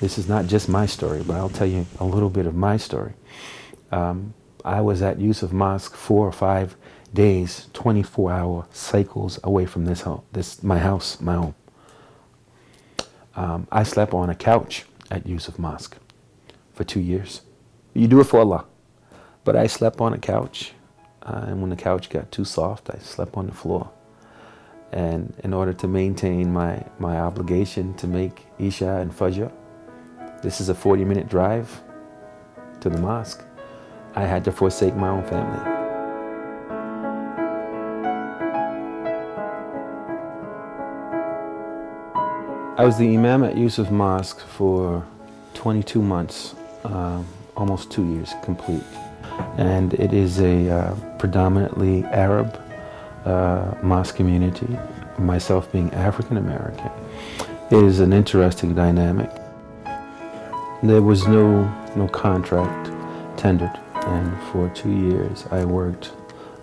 This is not just my story, but I'll tell you a little bit of my story. I was at UnMosqued 4 or 5 days, 24-hour cycles away from this home, my home. I slept on a couch at UnMosqued for 2 years. You do it for Allah. But I slept on a couch, and when the couch got too soft, I slept on the floor. And in order to maintain my obligation to make Isha and Fajr, this is a 40-minute drive to the mosque, I had to forsake my own family. I was the imam at UnMosqued for 22 months, almost 2 years complete. And it is a predominantly Arab mosque community, myself being African American. It is an interesting dynamic. There was no contract tendered, and for 2 years I worked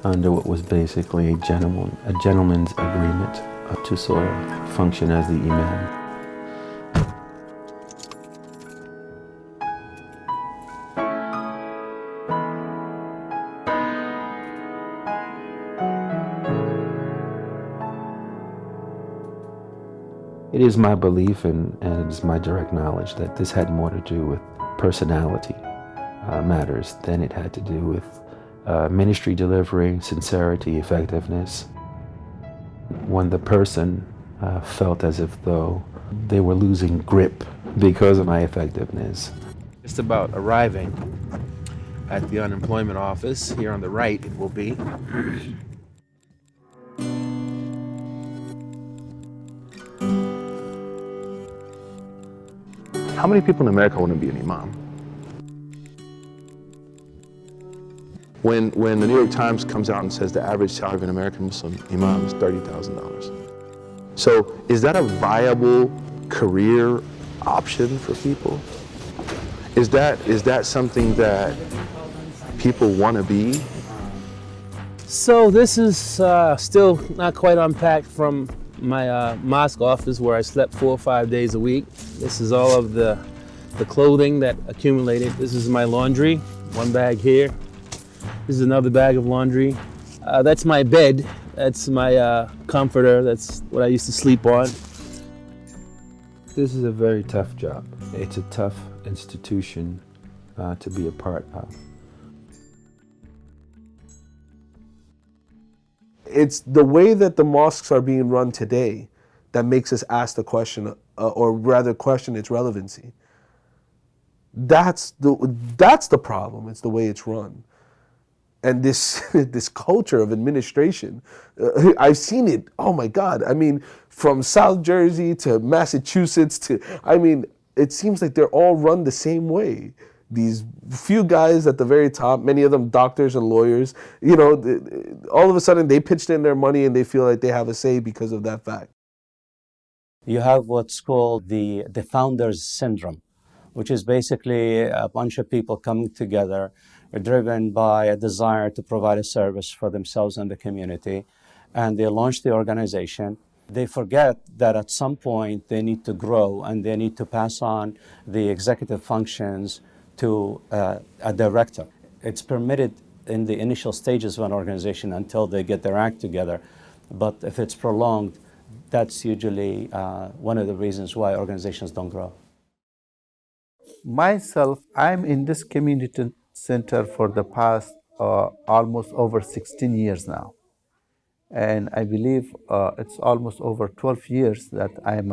under what was basically a gentleman's agreement to sort of function as the imam. It is my belief and it is my direct knowledge that this had more to do with personality matters than it had to do with ministry delivery, sincerity, effectiveness. When the person felt as if though they were losing grip because of my effectiveness. Just about arriving at the unemployment office, here on the right it will be. How many people in America want to be an imam? When the New York Times comes out and says the average salary of an American Muslim imam is $30,000. So is that a viable career option for people? Is that something that people want to be? So this is still not quite unpacked from my mosque office where I slept 4 or 5 days a week. This is all of the clothing that accumulated. This is my laundry, one bag here. This is another bag of laundry. That's my bed. That's my comforter. That's what I used to sleep on. This is a very tough job. It's a tough institution to be a part of. It's the way that the mosques are being run today that makes us ask the question, or rather question its relevancy. That's the problem. It's the way it's run. And this this culture of administration, I've seen it. Oh my God! I mean, from South Jersey to Massachusetts to, I mean, it seems like they're all run the same way. These few guys at the very top, many of them doctors and lawyers, you know, all of a sudden they pitched in their money and they feel like they have a say because of that fact. You have what's called the founders syndrome, which is basically a bunch of people coming together, driven by a desire to provide a service for themselves and the community, and they launch the organization. They forget that at some point they need to grow and they need to pass on the executive functions to a director. It's permitted in the initial stages of an organization until they get their act together, but if it's prolonged, that's usually one of the reasons why organizations don't grow. Myself, I'm in this community center for the past almost over 16 years now. And I believe it's almost over 12 years that I'm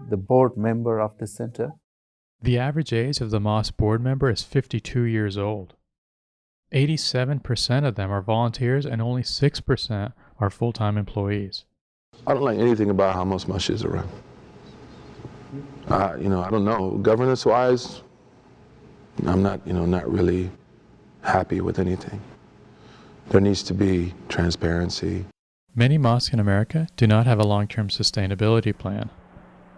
the board member of the center. The average age of the mosque board member is 52 years old. 87% of them are volunteers and only 6% are full-time employees. I don't like anything about how most masjids are run. I don't know. Governance-wise, I'm not really happy with anything. There needs to be transparency. Many mosques in America do not have a long-term sustainability plan.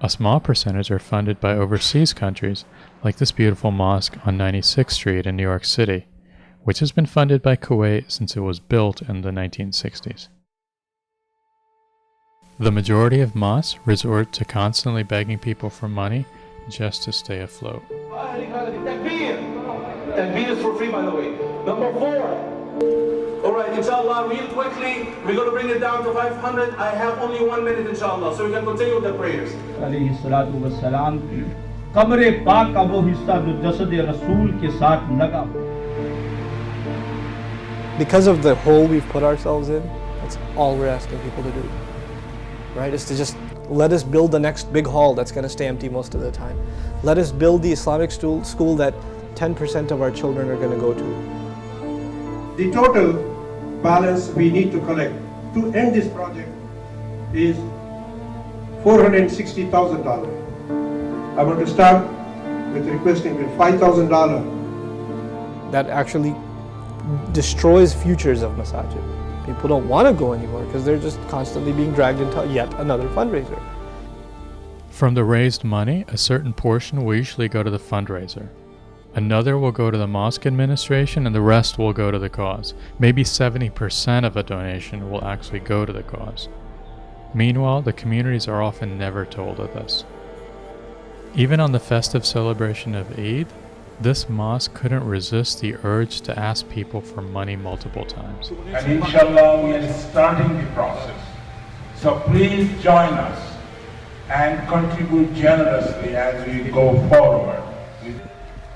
A small percentage are funded by overseas countries, like this beautiful mosque on 96th Street in New York City, which has been funded by Kuwait since it was built in the 1960s. The majority of mosques resort to constantly begging people for money just to stay afloat. Takbir is for free, by the way. Number 4. All right, inshallah, real quickly, we're going to bring it down to 500. I have only 1 minute, inshallah, so we can continue with the prayers. कमरे पाक का वो हिस्सा जो जसद रसूल के साथ लगा। Because of the hole we've put ourselves in, that's all we're asking people to do, right? Is to just let us build the next big hall that's going to stay empty most of the time. Let us build the Islamic school that 10% of our children are going to go to. The total balance we need to collect to end this project is $460,000. I want to start with requesting $5,000. That actually destroys futures of masajid. People don't want to go anymore because they're just constantly being dragged into yet another fundraiser. From the raised money, a certain portion will usually go to the fundraiser. Another will go to the mosque administration, and the rest will go to the cause. Maybe 70% of a donation will actually go to the cause. Meanwhile, the communities are often never told of this. Even on the festive celebration of Eid, this mosque couldn't resist the urge to ask people for money multiple times. And inshallah, we are starting the process. So please join us and contribute generously as we go forward.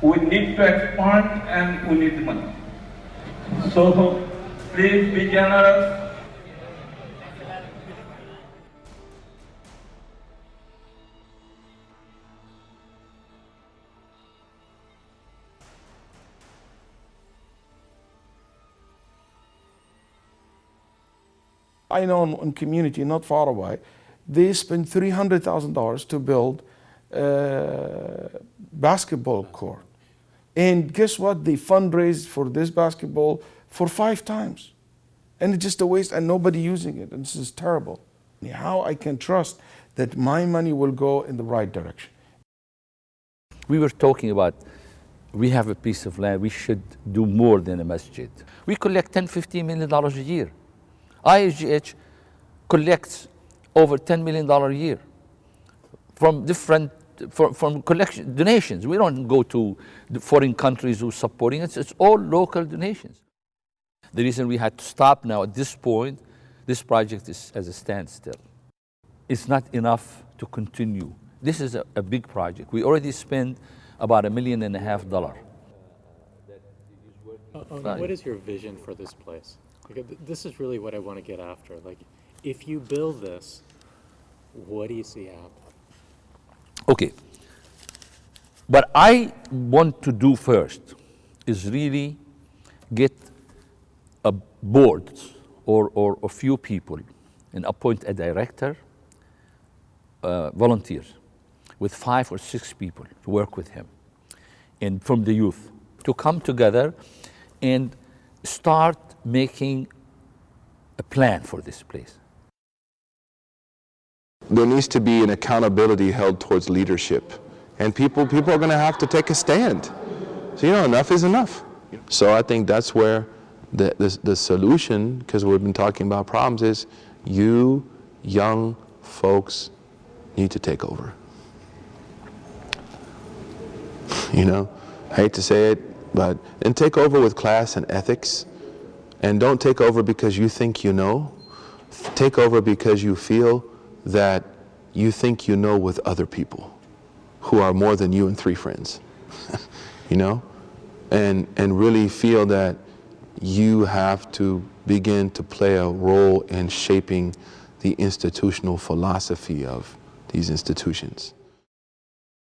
We need to expand and we need money. So please be generous. I know in community not far away, they spent $300,000 to build a basketball court. And guess what? They fundraised for this basketball for 5 times. And it's just a waste and nobody using it. And this is terrible. How I can trust that my money will go in the right direction. We were talking about, we have a piece of land, we should do more than a masjid. We collect $10–15 million a year. IHGH collects over $10 million a year from different, from collection donations. We don't go to the foreign countries who are supporting us. It's all local donations. The reason we had to stop now at this point, this project is as a standstill. It's not enough to continue. This is a big project. We already spent about $1.5 million. What is your vision for this place? Like, this is really what I want to get after. Like, if you build this, what do you see happen? Okay. What I want to do first is really get a board or a few people and appoint a director, volunteers, with 5 or 6 people to work with him, and from the youth, to come together and start making a plan for this place. There needs to be an accountability held towards leadership. And people are going to have to take a stand. So, enough is enough. So I think that's where the solution, because we've been talking about problems, is you young folks need to take over. I hate to say it, and take over with class and ethics. And don't take over because you think you know. Take over because you feel that you think you know with other people who are more than you and 3 friends, and really feel that you have to begin to play a role in shaping the institutional philosophy of these institutions.